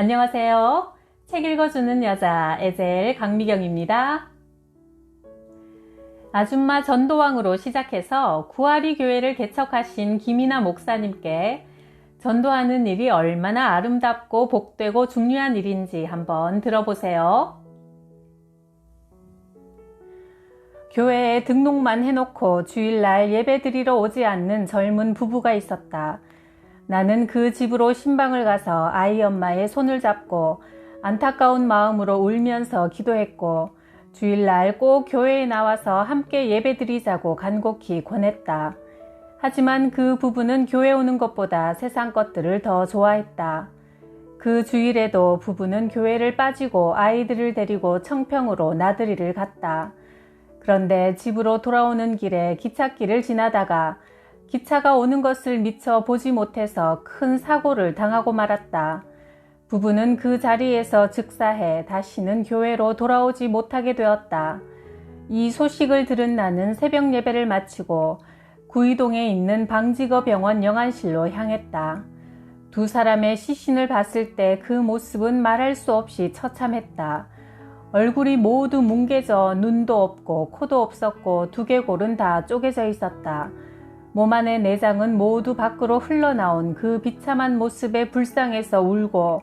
안녕하세요. 책 읽어주는 여자 에젤 강미경입니다. 아줌마 전도왕으로 시작해서 구아리 교회를 개척하신 김이나 목사님께 전도하는 일이 얼마나 아름답고 복되고 중요한 일인지 한번 들어보세요. 교회에 등록만 해놓고 주일날 예배드리러 오지 않는 젊은 부부가 있었다. 나는 그 집으로 신방을 가서 아이 엄마의 손을 잡고 안타까운 마음으로 울면서 기도했고 주일날 꼭 교회에 나와서 함께 예배드리자고 간곡히 권했다. 하지만 그 부부는 교회 오는 것보다 세상 것들을 더 좋아했다. 그 주일에도 부부는 교회를 빠지고 아이들을 데리고 청평으로 나들이를 갔다. 그런데 집으로 돌아오는 길에 기찻길을 지나다가 기차가 오는 것을 미처 보지 못해서 큰 사고를 당하고 말았다. 부부는 그 자리에서 즉사해 다시는 교회로 돌아오지 못하게 되었다. 이 소식을 들은 나는 새벽 예배를 마치고 구이동에 있는 방직어병원 영안실로 향했다. 두 사람의 시신을 봤을 때 그 모습은 말할 수 없이 처참했다. 얼굴이 모두 뭉개져 눈도 없고 코도 없었고 두개골은 다 쪼개져 있었다. 몸 안의 내장은 모두 밖으로 흘러나온 그 비참한 모습에 불쌍해서 울고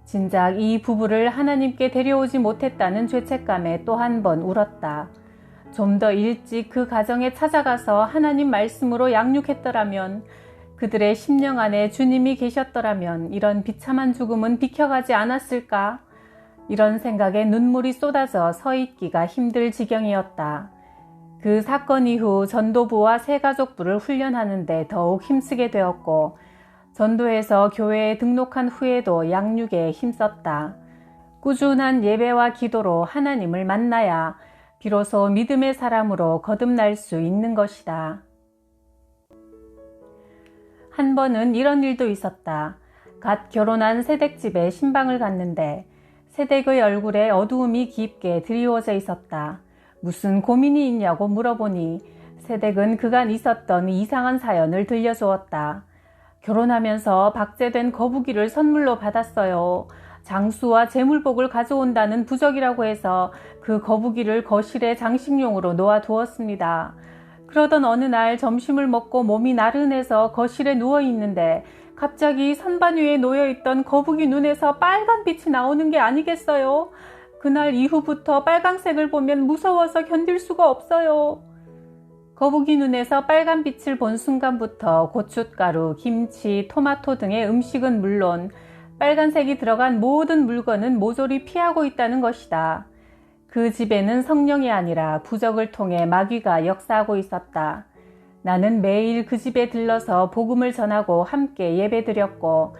진작 이 부부를 하나님께 데려오지 못했다는 죄책감에 또 한 번 울었다. 좀 더 일찍 그 가정에 찾아가서 하나님 말씀으로 양육했더라면, 그들의 심령 안에 주님이 계셨더라면 이런 비참한 죽음은 비켜가지 않았을까? 이런 생각에 눈물이 쏟아져 서 있기가 힘들 지경이었다. 그 사건 이후 전도부와 새가족부를 훈련하는데 더욱 힘쓰게 되었고 전도해서 교회에 등록한 후에도 양육에 힘썼다. 꾸준한 예배와 기도로 하나님을 만나야 비로소 믿음의 사람으로 거듭날 수 있는 것이다. 한 번은 이런 일도 있었다. 갓 결혼한 새댁집에 신방을 갔는데 새댁의 얼굴에 어두움이 깊게 드리워져 있었다. 무슨 고민이 있냐고 물어보니 새댁은 그간 있었던 이상한 사연을 들려주었다. 결혼하면서 박제된 거북이를 선물로 받았어요. 장수와 재물복을 가져온다는 부적이라고 해서 그 거북이를 거실에 장식용으로 놓아두었습니다. 그러던 어느 날 점심을 먹고 몸이 나른해서 거실에 누워있는데 갑자기 선반 위에 놓여있던 거북이 눈에서 빨간 빛이 나오는 게 아니겠어요? 그날 이후부터 빨강색을 보면 무서워서 견딜 수가 없어요. 거북이 눈에서 빨간 빛을 본 순간부터 고춧가루, 김치, 토마토 등의 음식은 물론 빨간색이 들어간 모든 물건은 모조리 피하고 있다는 것이다. 그 집에는 성령이 아니라 부적을 통해 마귀가 역사하고 있었다. 나는 매일 그 집에 들러서 복음을 전하고 함께 예배드렸고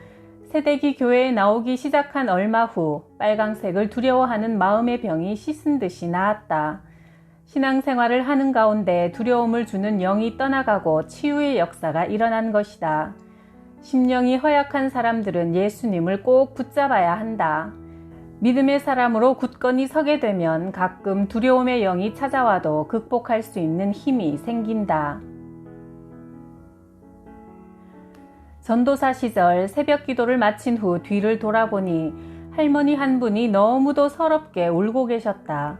새댁이 교회에 나오기 시작한 얼마 후 빨강색을 두려워하는 마음의 병이 씻은 듯이 나았다. 신앙생활을 하는 가운데 두려움을 주는 영이 떠나가고 치유의 역사가 일어난 것이다. 심령이 허약한 사람들은 예수님을 꼭 붙잡아야 한다. 믿음의 사람으로 굳건히 서게 되면 가끔 두려움의 영이 찾아와도 극복할 수 있는 힘이 생긴다. 전도사 시절 새벽 기도를 마친 후 뒤를 돌아보니 할머니 한 분이 너무도 서럽게 울고 계셨다.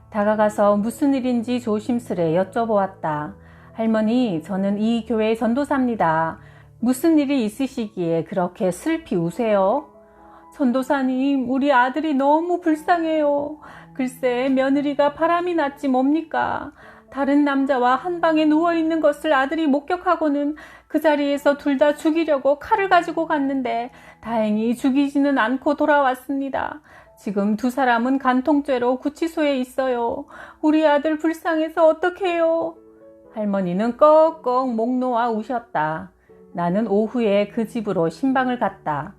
다가가서 무슨 일인지 조심스레 여쭤보았다. 할머니, 저는 이 교회의 전도사입니다. 무슨 일이 있으시기에 그렇게 슬피 우세요? 전도사님, 우리 아들이 너무 불쌍해요. 글쎄, 며느리가 바람이 났지 뭡니까? 다른 남자와 한 방에 누워있는 것을 아들이 목격하고는 그 자리에서 둘 다 죽이려고 칼을 가지고 갔는데 다행히 죽이지는 않고 돌아왔습니다. 지금 두 사람은 간통죄로 구치소에 있어요. 우리 아들 불쌍해서 어떡해요? 할머니는 꺽꺽 목 놓아 우셨다. 나는 오후에 그 집으로 신방을 갔다.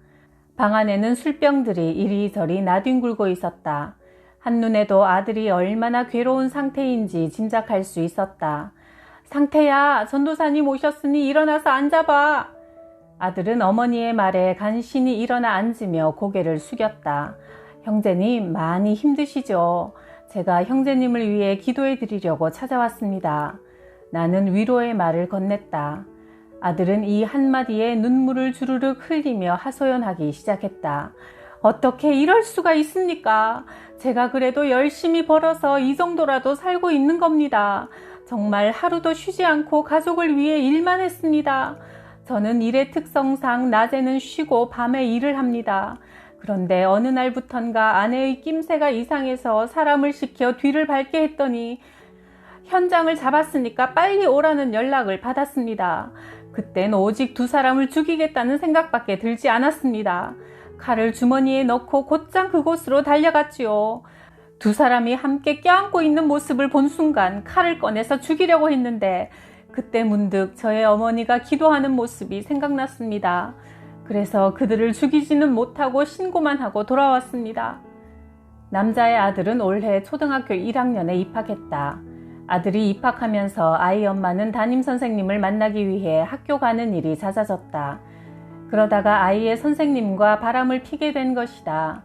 방 안에는 술병들이 이리저리 나뒹굴고 있었다. 한눈에도 아들이 얼마나 괴로운 상태인지 짐작할 수 있었다. 상태야, 전도사님 오셨으니 일어나서 앉아봐. 아들은 어머니의 말에 간신히 일어나 앉으며 고개를 숙였다. 형제님, 많이 힘드시죠? 제가 형제님을 위해 기도해 드리려고 찾아왔습니다. 나는 위로의 말을 건넸다. 아들은 이 한마디에 눈물을 주르륵 흘리며 하소연하기 시작했다. 어떻게 이럴 수가 있습니까? 제가 그래도 열심히 벌어서 이 정도라도 살고 있는 겁니다. 정말 하루도 쉬지 않고 가족을 위해 일만 했습니다. 저는 일의 특성상 낮에는 쉬고 밤에 일을 합니다. 그런데 어느 날부턴가 아내의 낌새가 이상해서 사람을 시켜 뒤를 밟게 했더니 현장을 잡았으니까 빨리 오라는 연락을 받았습니다. 그땐 오직 두 사람을 죽이겠다는 생각밖에 들지 않았습니다. 칼을 주머니에 넣고 곧장 그곳으로 달려갔지요. 두 사람이 함께 껴안고 있는 모습을 본 순간 칼을 꺼내서 죽이려고 했는데 그때 문득 저의 어머니가 기도하는 모습이 생각났습니다. 그래서 그들을 죽이지는 못하고 신고만 하고 돌아왔습니다. 남자의 아들은 올해 초등학교 1학년에 입학했다. 아들이 입학하면서 아이 엄마는 담임선생님을 만나기 위해 학교 가는 일이 잦아졌다. 그러다가 아이의 선생님과 바람을 피게 된 것이다.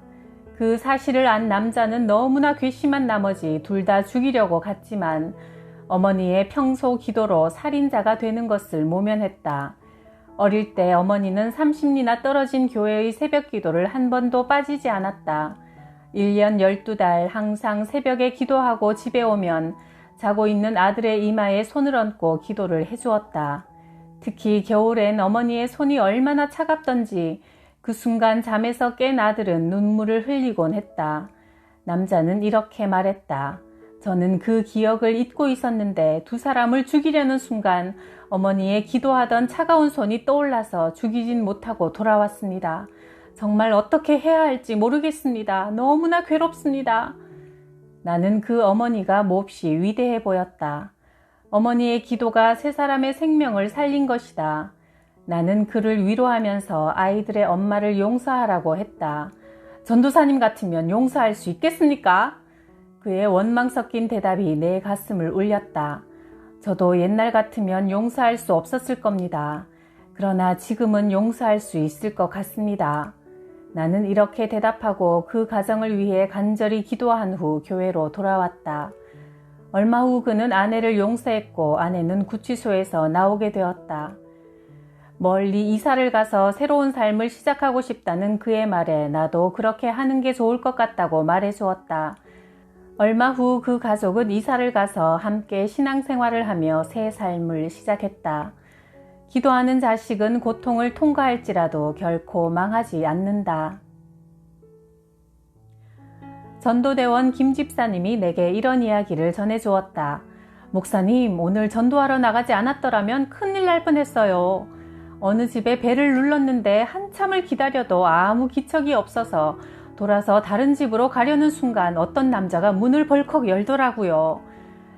그 사실을 안 남자는 너무나 괘씸한 나머지 둘 다 죽이려고 갔지만 어머니의 평소 기도로 살인자가 되는 것을 모면했다. 어릴 때 어머니는 30리나 떨어진 교회의 새벽 기도를 한 번도 빠지지 않았다. 1년 12달 항상 새벽에 기도하고 집에 오면 자고 있는 아들의 이마에 손을 얹고 기도를 해주었다. 특히 겨울엔 어머니의 손이 얼마나 차갑던지 그 순간 잠에서 깬 아들은 눈물을 흘리곤 했다. 남자는 이렇게 말했다. 저는 그 기억을 잊고 있었는데 두 사람을 죽이려는 순간 어머니의 기도하던 차가운 손이 떠올라서 죽이진 못하고 돌아왔습니다. 정말 어떻게 해야 할지 모르겠습니다. 너무나 괴롭습니다. 나는 그 어머니가 몹시 위대해 보였다. 어머니의 기도가 세 사람의 생명을 살린 것이다. 나는 그를 위로하면서 아이들의 엄마를 용서하라고 했다. 전도사님 같으면 용서할 수 있겠습니까? 그의 원망 섞인 대답이 내 가슴을 울렸다. 저도 옛날 같으면 용서할 수 없었을 겁니다. 그러나 지금은 용서할 수 있을 것 같습니다. 나는 이렇게 대답하고 그 가정을 위해 간절히 기도한 후 교회로 돌아왔다. 얼마 후 그는 아내를 용서했고 아내는 구치소에서 나오게 되었다. 멀리 이사를 가서 새로운 삶을 시작하고 싶다는 그의 말에 나도 그렇게 하는 게 좋을 것 같다고 말해주었다. 얼마 후 그 가족은 이사를 가서 함께 신앙생활을 하며 새 삶을 시작했다. 기도하는 자식은 고통을 통과할지라도 결코 망하지 않는다. 전도대원 김 집사님이 내게 이런 이야기를 전해주었다. 목사님, 오늘 전도하러 나가지 않았더라면 큰일 날 뻔했어요. 어느 집에 벨을 눌렀는데 한참을 기다려도 아무 기척이 없어서 돌아서 다른 집으로 가려는 순간 어떤 남자가 문을 벌컥 열더라고요.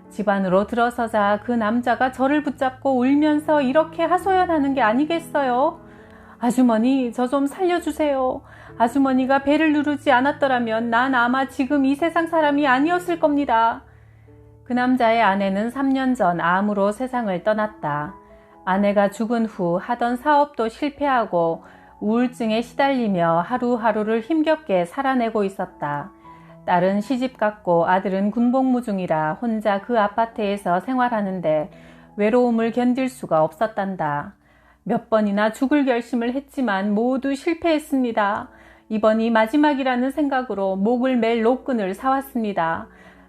집 안으로 들어서자 그 남자가 저를 붙잡고 울면서 이렇게 하소연하는 게 아니겠어요? 아주머니, 저 좀 살려주세요. 아주머니가 벨을 누르지 않았더라면 난 아마 지금 이 세상 사람이 아니었을 겁니다. 그 남자의 아내는 3년 전 암으로 세상을 떠났다. 아내가 죽은 후 하던 사업도 실패하고 우울증에 시달리며 하루하루를 힘겹게 살아내고 있었다. 딸은 시집갔고 아들은 군복무 중이라 혼자 그 아파트에서 생활하는데 외로움을 견딜 수가 없었단다. 몇 번이나 죽을 결심을 했지만 모두 실패했습니다. 이번이 마지막이라는 생각으로 목을 맬 노끈을 사왔습니다.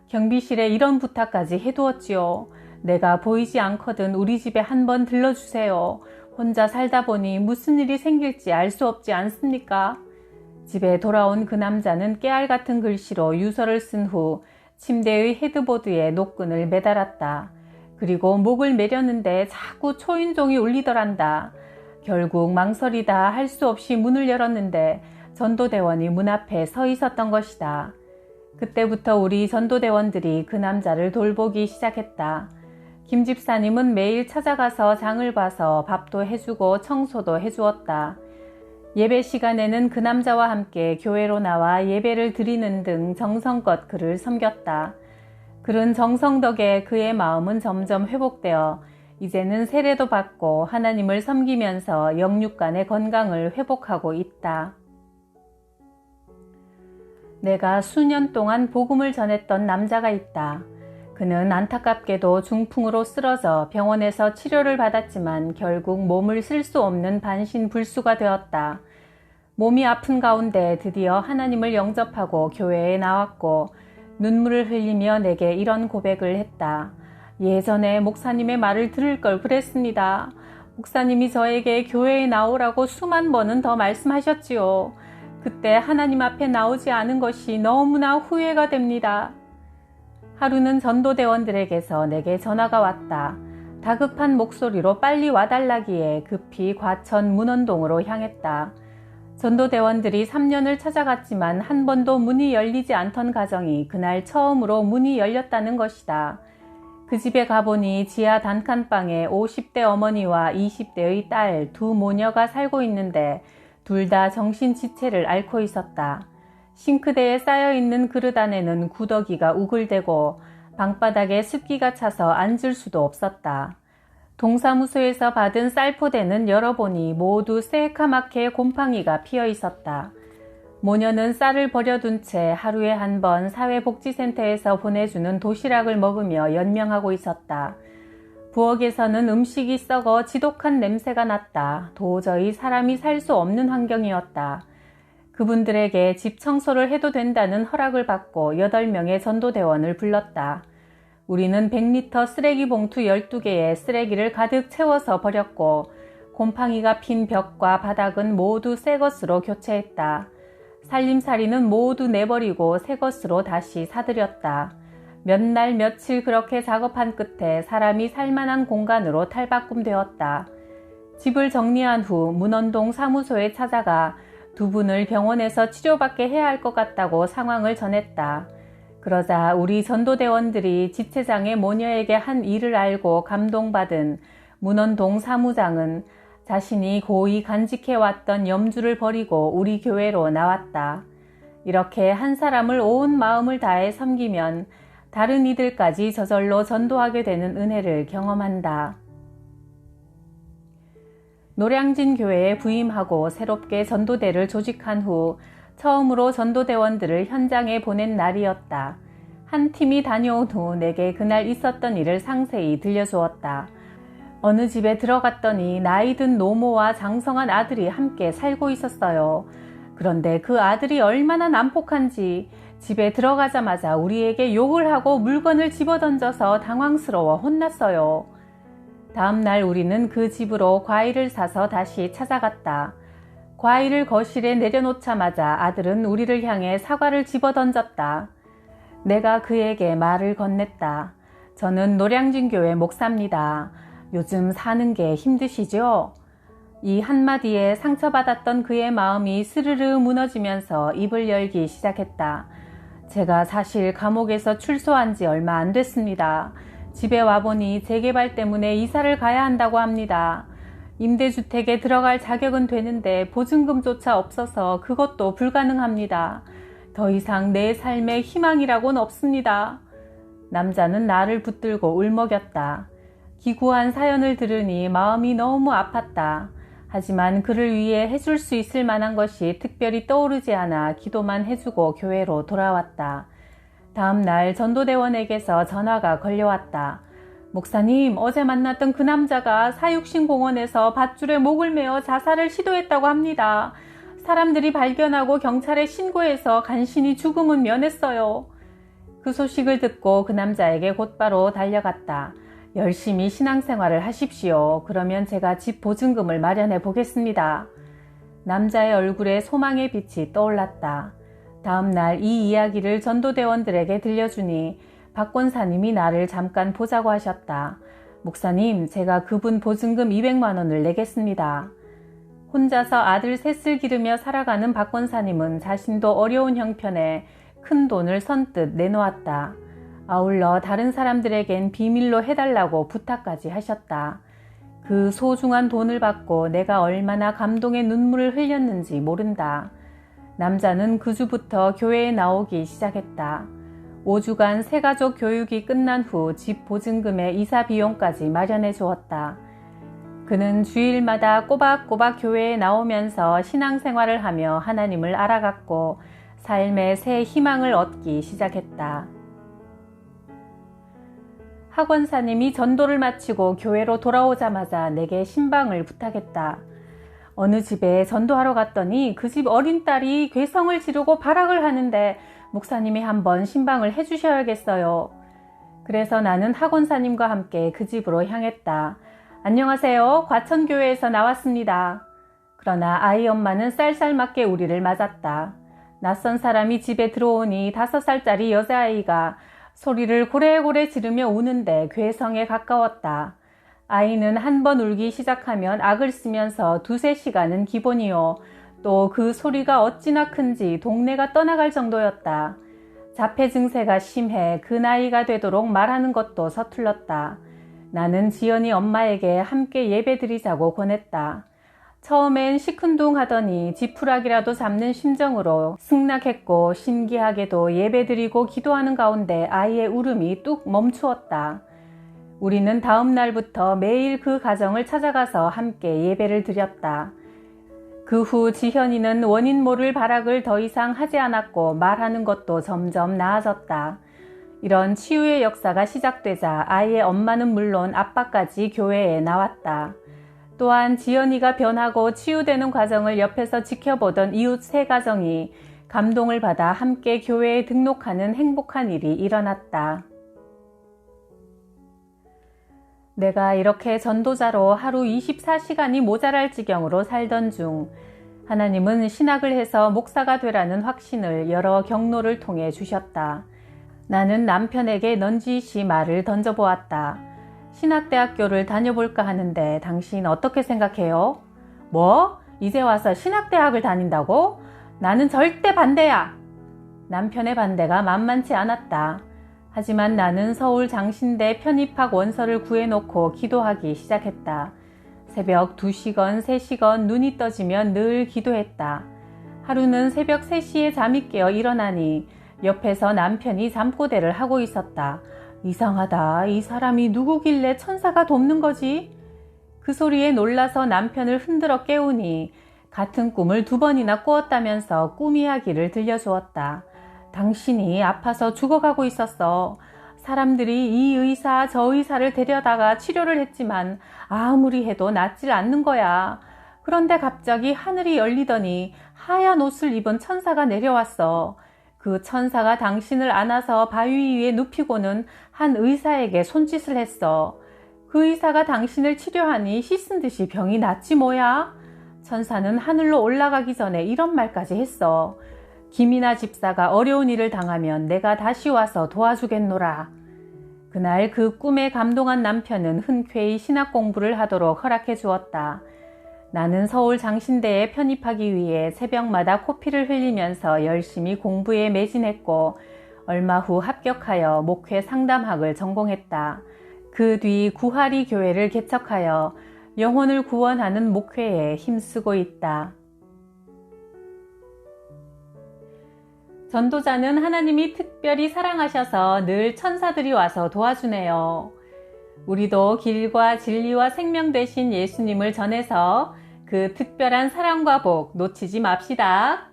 경비실에 이런 부탁까지 해두었지요. 내가 보이지 않거든 우리 집에 한번 들러주세요. 혼자 살다 보니 무슨 일이 생길지 알 수 없지 않습니까? 집에 돌아온 그 남자는 깨알 같은 글씨로 유서를 쓴 후 침대의 헤드보드에 노끈을 매달았다. 그리고 목을 매렸는데 자꾸 초인종이 울리더란다. 결국 망설이다 할 수 없이 문을 열었는데 전도대원이 문 앞에 서 있었던 것이다. 그때부터 우리 전도대원들이 그 남자를 돌보기 시작했다. 김 집사님은 매일 찾아가서 장을 봐서 밥도 해주고 청소도 해주었다. 예배 시간에는 그 남자와 함께 교회로 나와 예배를 드리는 등 정성껏 그를 섬겼다. 그런 정성 덕에 그의 마음은 점점 회복되어 이제는 세례도 받고 하나님을 섬기면서 영육간의 건강을 회복하고 있다. 내가 수년 동안 복음을 전했던 남자가 있다. 그는 안타깝게도 중풍으로 쓰러져 병원에서 치료를 받았지만 결국 몸을 쓸 수 없는 반신불수가 되었다. 몸이 아픈 가운데 드디어 하나님을 영접하고 교회에 나왔고 눈물을 흘리며 내게 이런 고백을 했다. 예전에 목사님의 말을 들을 걸 그랬습니다. 목사님이 저에게 교회에 나오라고 수만 번은 더 말씀하셨지요. 그때 하나님 앞에 나오지 않은 것이 너무나 후회가 됩니다. 하루는 전도대원들에게서 내게 전화가 왔다. 다급한 목소리로 빨리 와달라기에 급히 과천 문원동으로 향했다. 전도대원들이 3년을 찾아갔지만 한 번도 문이 열리지 않던 가정이 그날 처음으로 문이 열렸다는 것이다. 그 집에 가보니 지하 단칸방에 50대 어머니와 20대의 딸 두 모녀가 살고 있는데 둘 다 정신지체를 앓고 있었다. 싱크대에 쌓여있는 그릇 안에는 구더기가 우글대고 방바닥에 습기가 차서 앉을 수도 없었다. 동사무소에서 받은 쌀포대는 열어보니 모두 새까맣게 곰팡이가 피어 있었다. 모녀는 쌀을 버려둔 채 하루에 한 번 사회복지센터에서 보내주는 도시락을 먹으며 연명하고 있었다. 부엌에서는 음식이 썩어 지독한 냄새가 났다. 도저히 사람이 살 수 없는 환경이었다. 그분들에게 집 청소를 해도 된다는 허락을 받고 8명의 전도대원을 불렀다. 우리는 100리터 쓰레기 봉투 12개에 쓰레기를 가득 채워서 버렸고 곰팡이가 핀 벽과 바닥은 모두 새 것으로 교체했다. 살림살이는 모두 내버리고 새 것으로 다시 사들였다. 몇 날 며칠 그렇게 작업한 끝에 사람이 살만한 공간으로 탈바꿈되었다. 집을 정리한 후 문원동 사무소에 찾아가 두 분을 병원에서 치료받게 해야 할 것 같다고 상황을 전했다. 그러자 우리 전도대원들이 지체장의 모녀에게 한 일을 알고 감동받은 문원동 사무장은 자신이 고이 간직해왔던 염주를 버리고 우리 교회로 나왔다. 이렇게 한 사람을 온 마음을 다해 섬기면 다른 이들까지 저절로 전도하게 되는 은혜를 경험한다. 노량진 교회에 부임하고 새롭게 전도대를 조직한 후 처음으로 전도대원들을 현장에 보낸 날이었다. 한 팀이 다녀온 후 내게 그날 있었던 일을 상세히 들려주었다. 어느 집에 들어갔더니 나이든 노모와 장성한 아들이 함께 살고 있었어요. 그런데 그 아들이 얼마나 난폭한지 집에 들어가자마자 우리에게 욕을 하고 물건을 집어던져서 당황스러워 혼났어요. 다음날 우리는 그 집으로 과일을 사서 다시 찾아갔다. 과일을 거실에 내려놓자마자 아들은 우리를 향해 사과를 집어던졌다. 내가 그에게 말을 건넸다. 저는 노량진 교회 목사입니다. 요즘 사는 게 힘드시죠? 이 한마디에 상처받았던 그의 마음이 스르르 무너지면서 입을 열기 시작했다. 제가 사실 감옥에서 출소한 지 얼마 안 됐습니다. 집에 와보니 재개발 때문에 이사를 가야 한다고 합니다. 임대주택에 들어갈 자격은 되는데 보증금조차 없어서 그것도 불가능합니다. 더 이상 내 삶에 희망이라고는 없습니다. 남자는 나를 붙들고 울먹였다. 기구한 사연을 들으니 마음이 너무 아팠다. 하지만 그를 위해 해줄 수 있을 만한 것이 특별히 떠오르지 않아 기도만 해주고 교회로 돌아왔다. 다음 날 전도대원에게서 전화가 걸려왔다. 목사님, 어제 만났던 그 남자가 사육신공원에서 밧줄에 목을 메어 자살을 시도했다고 합니다. 사람들이 발견하고 경찰에 신고해서 간신히 죽음은 면했어요. 그 소식을 듣고 그 남자에게 곧바로 달려갔다. 열심히 신앙생활을 하십시오. 그러면 제가 집 보증금을 마련해 보겠습니다. 남자의 얼굴에 소망의 빛이 떠올랐다. 다음 날 이 이야기를 전도대원들에게 들려주니 박 권사님이 나를 잠깐 보자고 하셨다. 목사님, 제가 그분 보증금 200만 원을 내겠습니다. 혼자서 아들 셋을 기르며 살아가는 박 권사님은 자신도 어려운 형편에 큰 돈을 선뜻 내놓았다. 아울러 다른 사람들에겐 비밀로 해달라고 부탁까지 하셨다. 그 소중한 돈을 받고 내가 얼마나 감동의 눈물을 흘렸는지 모른다. 남자는 그 주부터 교회에 나오기 시작했다. 5주간 새가족 교육이 끝난 후 집 보증금의 이사 비용까지 마련해 주었다. 그는 주일마다 꼬박꼬박 교회에 나오면서 신앙생활을 하며 하나님을 알아갔고 삶에 새 희망을 얻기 시작했다. 학원사님이 전도를 마치고 교회로 돌아오자마자 내게 신방을 부탁했다. 어느 집에 전도하러 갔더니 그 집 어린 딸이 괴성을 지르고 발악을 하는데 목사님이 한번 신방을 해주셔야겠어요. 그래서 나는 학원사님과 함께 그 집으로 향했다. 안녕하세요. 과천교회에서 나왔습니다. 그러나 아이 엄마는 쌀쌀맞게 우리를 맞았다. 낯선 사람이 집에 들어오니 5살짜리 여자아이가 소리를 고래고래 지르며 우는데 괴성에 가까웠다. 아이는 한 번 울기 시작하면 악을 쓰면서 2-3시간은 기본이요. 또 그 소리가 어찌나 큰지 동네가 떠나갈 정도였다. 자폐 증세가 심해 그 나이가 되도록 말하는 것도 서툴렀다. 나는 지연이 엄마에게 함께 예배드리자고 권했다. 처음엔 시큰둥하더니 지푸라기라도 잡는 심정으로 승낙했고 신기하게도 예배드리고 기도하는 가운데 아이의 울음이 뚝 멈추었다. 우리는 다음 날부터 매일 그 가정을 찾아가서 함께 예배를 드렸다. 그 후 지현이는 원인 모를 발악을 더 이상 하지 않았고 말하는 것도 점점 나아졌다. 이런 치유의 역사가 시작되자 아이의 엄마는 물론 아빠까지 교회에 나왔다. 또한 지연이가 변하고 치유되는 과정을 옆에서 지켜보던 이웃 3가정이 감동을 받아 함께 교회에 등록하는 행복한 일이 일어났다. 내가 이렇게 전도자로 하루 24시간이 모자랄 지경으로 살던 중 하나님은 신학을 해서 목사가 되라는 확신을 여러 경로를 통해 주셨다. 나는 남편에게 넌지시 말을 던져보았다. 신학대학교를 다녀볼까 하는데 당신 어떻게 생각해요? 뭐? 이제 와서 신학대학을 다닌다고? 나는 절대 반대야! 남편의 반대가 만만치 않았다. 하지만 나는 서울 장신대 편입학 원서를 구해놓고 기도하기 시작했다. 새벽 2시건 3시건 눈이 떠지면 늘 기도했다. 하루는 새벽 3시에 잠이 깨어 일어나니 옆에서 남편이 잠꼬대를 하고 있었다. 이상하다. 이 사람이 누구길래 천사가 돕는 거지? 그 소리에 놀라서 남편을 흔들어 깨우니 같은 꿈을 2번이나 꾸었다면서 꿈 이야기를 들려주었다. 당신이 아파서 죽어가고 있었어. 사람들이 이 의사 저 의사를 데려다가 치료를 했지만 아무리 해도 낫질 않는 거야. 그런데 갑자기 하늘이 열리더니 하얀 옷을 입은 천사가 내려왔어. 그 천사가 당신을 안아서 바위 위에 눕히고는 한 의사에게 손짓을 했어. 그 의사가 당신을 치료하니 씻은 듯이 병이 낫지 뭐야. 천사는 하늘로 올라가기 전에 이런 말까지 했어. 김이나 집사가 어려운 일을 당하면 내가 다시 와서 도와주겠노라. 그날 그 꿈에 감동한 남편은 흔쾌히 신학 공부를 하도록 허락해 주었다. 나는 서울 장신대에 편입하기 위해 새벽마다 코피를 흘리면서 열심히 공부에 매진했고 얼마 후 합격하여 목회 상담학을 전공했다. 그 뒤 구하리 교회를 개척하여 영혼을 구원하는 목회에 힘쓰고 있다. 전도자는 하나님이 특별히 사랑하셔서 늘 천사들이 와서 도와주네요. 우리도 길과 진리와 생명 되신 예수님을 전해서 그 특별한 사랑과 복 놓치지 맙시다.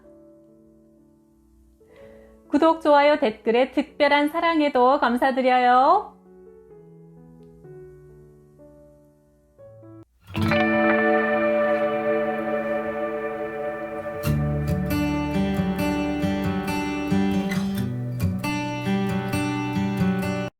구독, 좋아요, 댓글에 특별한 사랑에도 감사드려요.